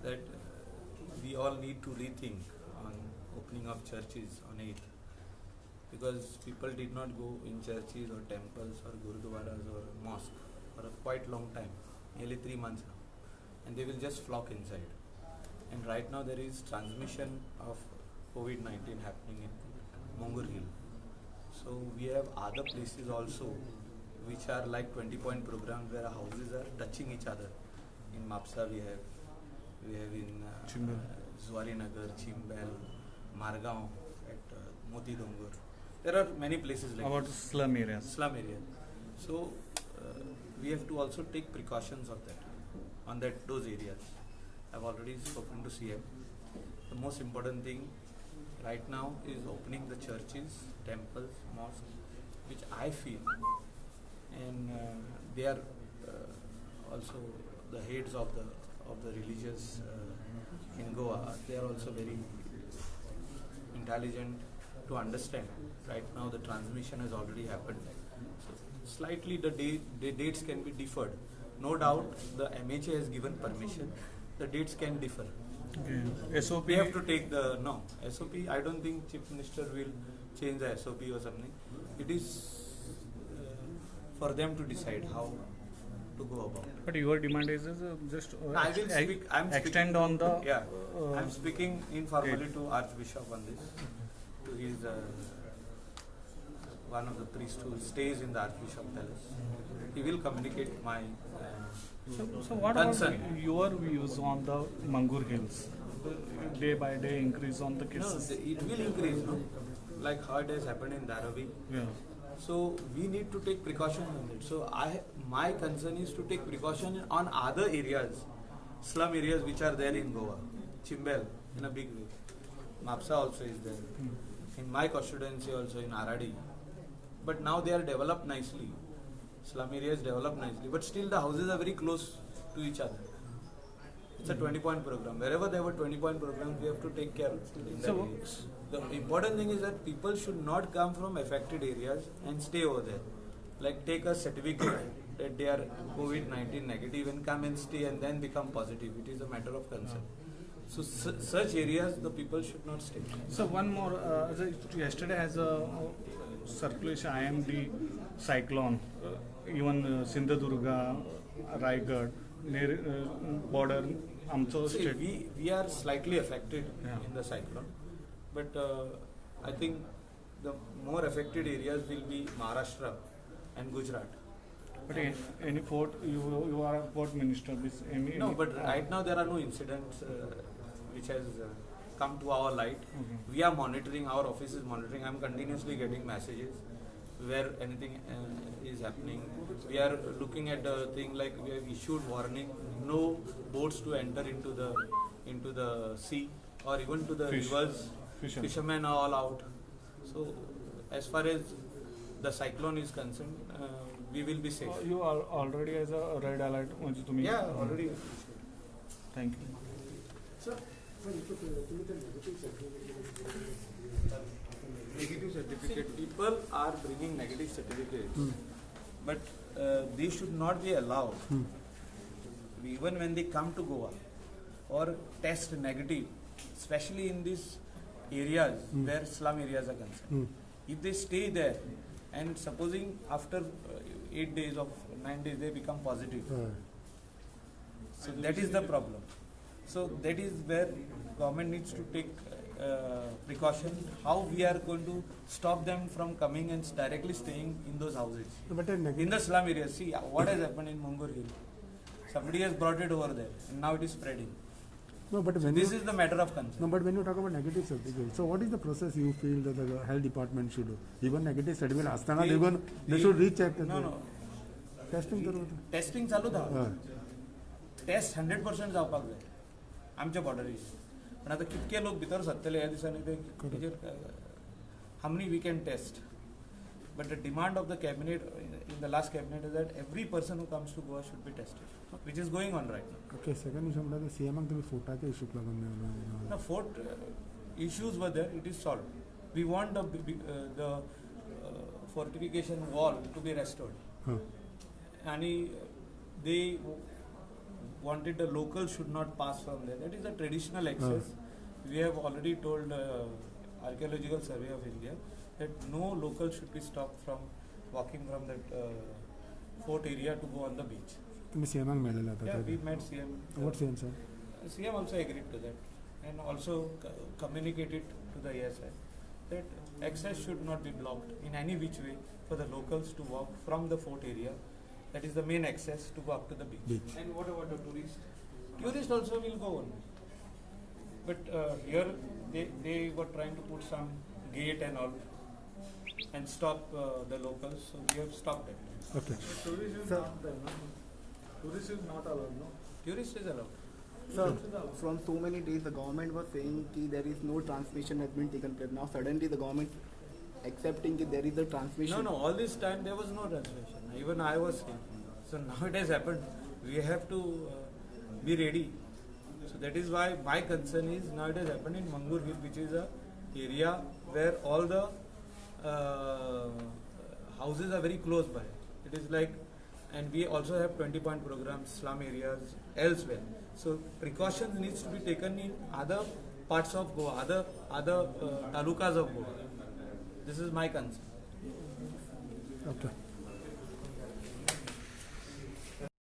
that we all need to rethink on opening of churches on 8th, because people did not go in churches or temples or gurudwaras or mosque for a quite long time, nearly 3 months now, and they will just flock inside. And right now there is transmission of COVID-19 happening in Mongur Hill. So we have other places also which are like 20-point programs where houses are touching each other. In Mapsa we have in Zuari Nagar, Chimbel, Margaon, at Moti Dongur. There are many places like about slum areas. Slum area. So we have to also take precautions of that on those areas. I've already spoken to CM. The most important thing right now is opening the churches, temples, mosques, which I feel, and they are also the heads of the religious in Goa. They are also very intelligent to understand. Right now the transmission has already happened. So slightly the dates can be deferred. No doubt the MHA has given permission. The dates can differ. Okay. SOP. We have to take the SOP. I don't think Chief Minister will change the SOP or something. It is for them to decide how to go about. But your demand is just I will speak. extend on the. Yeah, I'm speaking informally to Archbishop on this. To his one of the priests who stays in the Archbishop Palace. He will communicate my So what concern. are your views on the Mangur Hills? Day by day increase on the cases. No, it will increase, no? Like how it has happened in Dharavi. Yeah. So we need to take precaution on it. So my concern is to take precaution on other areas, slum areas which are there in Goa, Chimbel in a big way. Mapsa also is there. In my constituency also in Aradi. But now they are developed nicely. Slum areas developed nicely, but still the houses are very close to each other. It's a 20-point program. Wherever there were 20-point programs, we have to take care of it. So the important thing is that people should not come from affected areas and stay over there. Like take a certificate that they are COVID-19 negative and come and stay and then become positive. It is a matter of concern. So such areas, the people should not stay. So one more, yesterday has a circulation IMD cyclone, even Sindhudurga, Raigad, near border, Amcho See, state. we are slightly affected Yeah. in the cyclone, but I think the more affected areas will be Maharashtra and Gujarat. But any port, you are a port minister. No, but right now there are no incidents which has come to our light. Okay. We are monitoring, our office is monitoring. I am continuously getting messages where anything is happening. We are looking at the thing like we have issued warning, no boats to enter into the sea or even to the rivers. Fishermen are all out. So as far as the cyclone is concerned, we will be safe. You are already as a red alert. Yeah, already. Thank you. Sir, Negative certificate. People are bringing negative certificates, but they should not be allowed. Even when they come to Goa or test negative, especially in these areas where slum areas are concerned. If they stay there and supposing after 8 days or 9 days they become positive, so that is the problem. So that is where government needs to take precaution. How we are going to stop them from coming and directly staying in those houses in the slum areas. See what has happened in Mongur Hill. Somebody has brought it over there and now it is spreading. no, but when This is the matter of concern. no, but when you talk about negative certificate, so what is the process you feel that the health department should do? Even negative certificate asthana, they should recheck. No. Testing testing चालू था. Test 100% जावपाक जाय आमच्या बॉर्डरीस. पण आता कितके लोक भितर सरतले ह्या दिसांनी ते how many we can test. But the demand of the cabinet in the last cabinet is that every person who comes to Goa should be tested, which is going on right now. Okay, second issue म्हणजे CM तुम्ही फोटाचे issue लागून The fort issues were there, it is solved. We want the fortification wall to be restored. And they wanted the locals should not pass from there. That is a traditional access. We have already told Archaeological Survey of India that no local should be stopped from walking from that fort area to go on the beach. तुम्ही सीएमआंग मेळलेला आता Yeah, त्या we met CM. What CM sir? CM also agreed to that and also communicated to the ASI that access should not be blocked in any which way for the locals to walk from the fort area. That is the main access to go up to the beach. Beach. And what about the tourists? Tourists also will go on. But here they were trying to put some gate and all and stop the locals. So we have stopped it. Okay. Tourist is Sir. not there, no? Tourist is not allowed, no? Tourist is allowed. Sir, from so many days the government was saying that there is no transmission has been taken place. Now suddenly the government accepting that there is a transmission. No, all this time there was no translation. Even I was here. So now it has happened. We have to be ready. So that is why my concern is now it has happened in Mangur Hill, which is a area where all the houses are very close by. It is like, and we also have 20-point programs, slum areas elsewhere. So precautions needs to be taken in other parts of Goa, other talukas of Goa. This is my concern. Okay.